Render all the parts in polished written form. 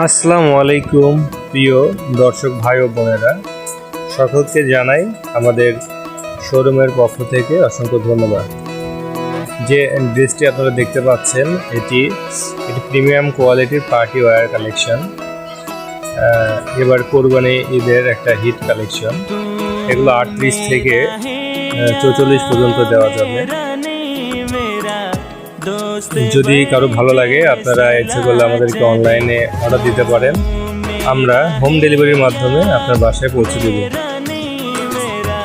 আসসালামু আলাইকুম প্রিয় দর্শক ভাই ও বোনেরা, সকলকে জানাই আমাদের শোরুমের পক্ষ থেকে অসংখ্য ধন্যবাদ। যে ড্রেসটি আপনারা দেখতে পাচ্ছেন এটি প্রিমিয়াম কোয়ালিটির পার্টি ওয়্যার কালেকশন। এবার কোরবানি ঈদের একটা হিট কালেকশন। এগুলো 38 থেকে 44 পর্যন্ত দেওয়া যাবে। যদি কারো ভালো লাগে আপনারা ইচ্ছে করলে আমাদেরকে অনলাইনে অর্ডার দিতে পারেন, আমরা হোম ডেলিভারির মাধ্যমে আপনার বাসায় পৌঁছে দেব।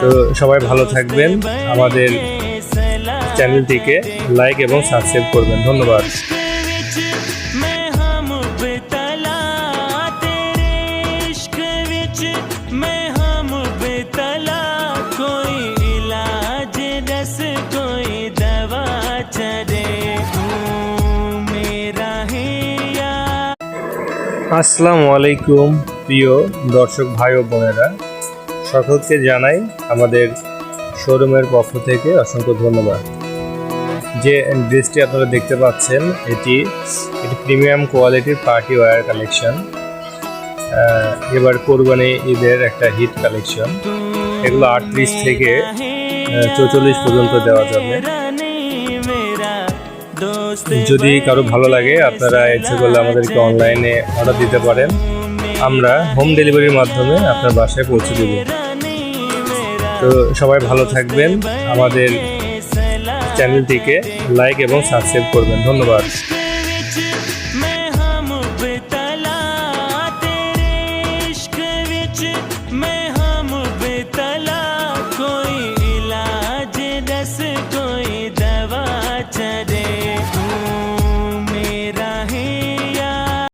তো সবাই ভালো থাকবেন, আমাদের চ্যানেলটিকে লাইক এবং সাবস্ক্রাইব করবেন। ধন্যবাদ। আসসালামু আলাইকুম প্রিয় দর্শক ভাই ও বোনেরা, সকলকে জানাই আমাদের শোরুমের পক্ষ থেকে অসংখ্য ধন্যবাদ। যে ড্রেসটি আপনারা দেখতে পাচ্ছেন এটি প্রিমিয়াম কোয়ালিটির পার্টি ওয়্যার কালেকশন। এবার কোরবানি ঈদের একটা হিট কালেকশন। এগুলো 38 থেকে 44 পর্যন্ত দেওয়া যাবে। যদি কারো ভালো লাগে আপনারা ইচ্ছে করলে আমাদেরকে অনলাইনে অর্ডার দিতে পারেন, আমরা হোম ডেলিভারির মাধ্যমে আপনার বাসায় পৌঁছে দেব। তো সবাই ভালো থাকবেন, আমাদের চ্যানেলটিকে লাইক এবং সাবস্ক্রাইব করবেন। ধন্যবাদ।